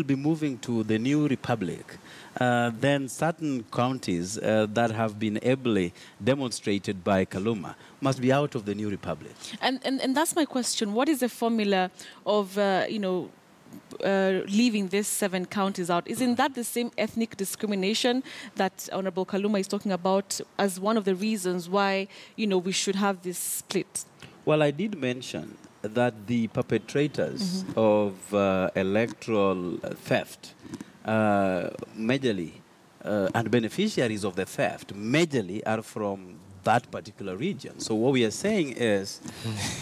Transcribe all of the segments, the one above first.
will be moving to the new republic, then certain counties that have been ably demonstrated by Kaluma must be out of the new republic. And that's my question. What is the formula of, leaving these 7 counties out? Isn't that the same ethnic discrimination that Honorable Kaluma is talking about as one of the reasons why, we should have this split? Well, I did mention that the perpetrators of electoral theft, majorly, and beneficiaries of the theft, majorly are from that particular region. So what we are saying is,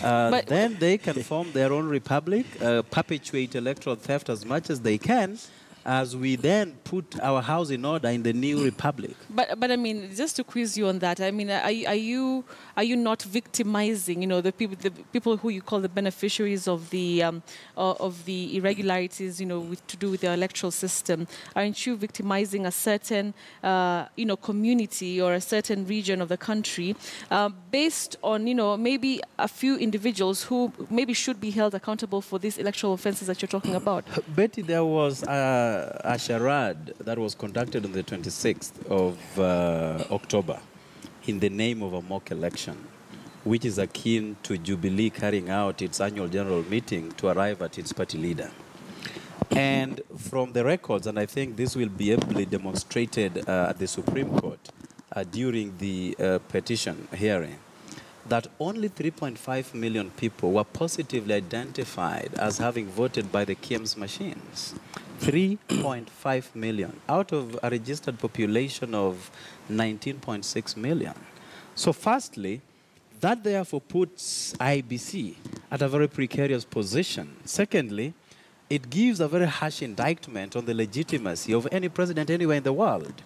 then they can form their own republic, perpetuate electoral theft as much as they can, as we then put our house in order in the new republic. But I mean, just to quiz you on that, I mean, are you not victimizing, the people who you call the beneficiaries of the irregularities, to do with the electoral system? Aren't you victimizing a certain, community or a certain region of the country based on, maybe a few individuals who maybe should be held accountable for these electoral offenses that you're talking about? Betty, there was a charade that was conducted on the 26th of October in the name of a mock election, which is akin to Jubilee carrying out its annual general meeting to arrive at its party leader. And from the records, and I think this will be ably demonstrated at the Supreme Court during the petition hearing, that only 3.5 million people were positively identified as having voted by the KIEMS machines. 3.5 million out of a registered population of 19.6 million. So firstly, that therefore puts IBC at a very precarious position. Secondly, it gives a very harsh indictment on the legitimacy of any president anywhere in the world.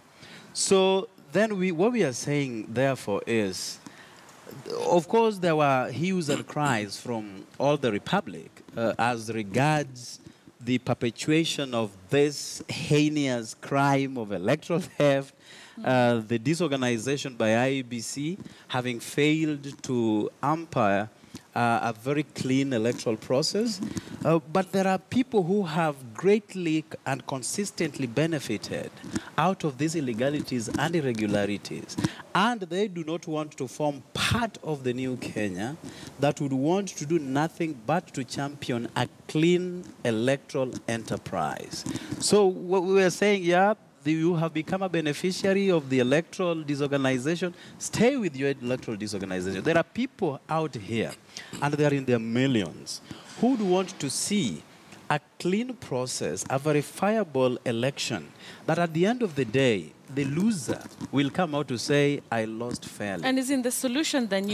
So then what we are saying therefore is, of course, there were hues and cries from all the republic as regards the perpetuation of this heinous crime of electoral theft, the disorganization by IEBC having failed to umpire a very clean electoral process. But there are people who have greatly and consistently benefited out of these illegalities and irregularities. And they do not want to form part of the new Kenya that would want to do nothing but to champion a clean electoral enterprise. So what we are saying, yeah, you have become a beneficiary of the electoral disorganization. Stay with your electoral disorganization. There are people out here, and they are in their millions, who would want to see a clean process, a verifiable election, that at the end of the day, the loser will come out to say, I lost fairly. And is in the solution then,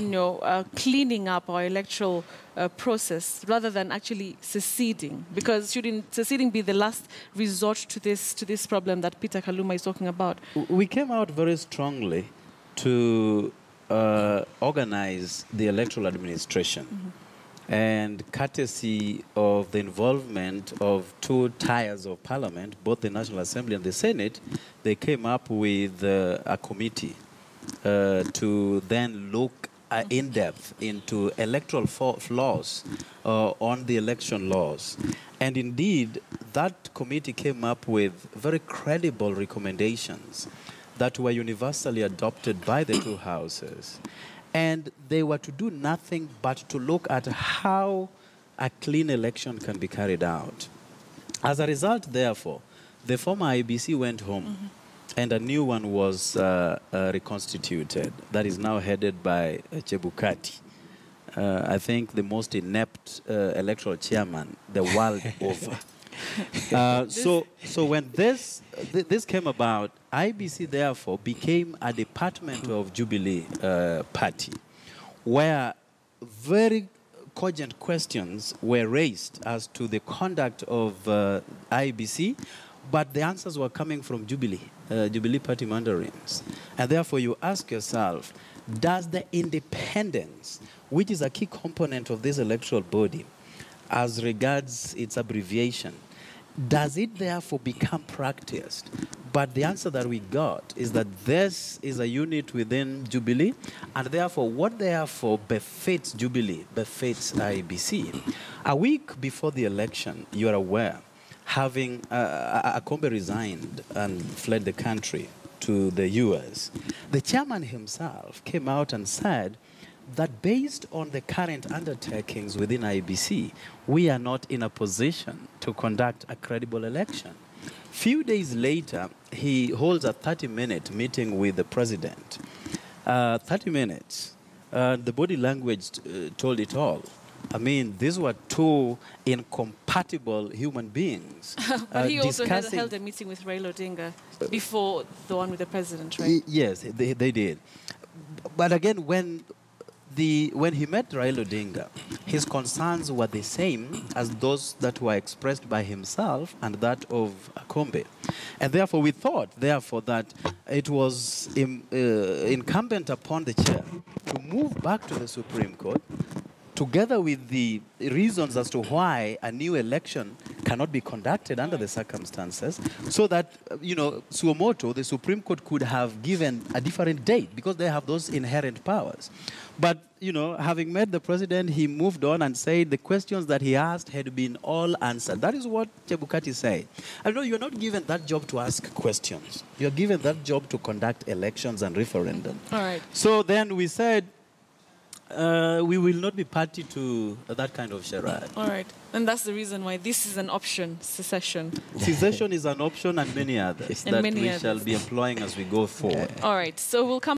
cleaning up our electoral process rather than actually seceding? Because shouldn't seceding be the last resort to this problem that Peter Kaluma is talking about? We came out very strongly to organize the electoral administration. And courtesy of the involvement of 2 tiers of parliament, both the National Assembly and the Senate, they came up with a committee to then look in depth into electoral flaws on the election laws. And indeed, that committee came up with very credible recommendations that were universally adopted by the 2 houses. And they were to do nothing but to look at how a clean election can be carried out. As a result, therefore, the former IBC went home, and a new one was reconstituted that is now headed by Chebukati. I think the most inept electoral chairman the world over. So when this came about, IBC therefore became a department of Jubilee Party, where very cogent questions were raised as to the conduct of IBC, but the answers were coming from Jubilee Party mandarins. And therefore you ask yourself, does the independence, which is a key component of this electoral body, as regards its abbreviation, does it therefore become practiced? But the answer that we got is that this is a unit within Jubilee, and therefore what therefore befits Jubilee befits IBC. A week before the election, you are aware, having Akombe resigned and fled the country to the US, the chairman himself came out and said that based on the current undertakings within IBC, we are not in a position to conduct a credible election. Few days later, he holds a 30-minute meeting with the president. 30 minutes. The body language told it all. I mean, these were two incompatible human beings. But he also held a meeting with Raila Odinga before the one with the president, right? Yes, they did. But again, when he met Raila Odinga, his concerns were the same as those that were expressed by himself and that of Akombe. And therefore, we thought, that it was incumbent upon the chair to move back to the Supreme Court, together with the reasons as to why a new election cannot be conducted under the circumstances, so that, suo motu, the Supreme Court could have given a different date, because they have those inherent powers. But, having met the president, he moved on and said the questions that he asked had been all answered. That is what Chebukati said. I know you're not given that job to ask questions. You're given that job to conduct elections and referendum. All right. So then we said, we will not be party to that kind of charade. All right. And that's the reason why this is an option, secession. Secession is an option, and many others that we shall be employing as we go forward. All right. So we'll come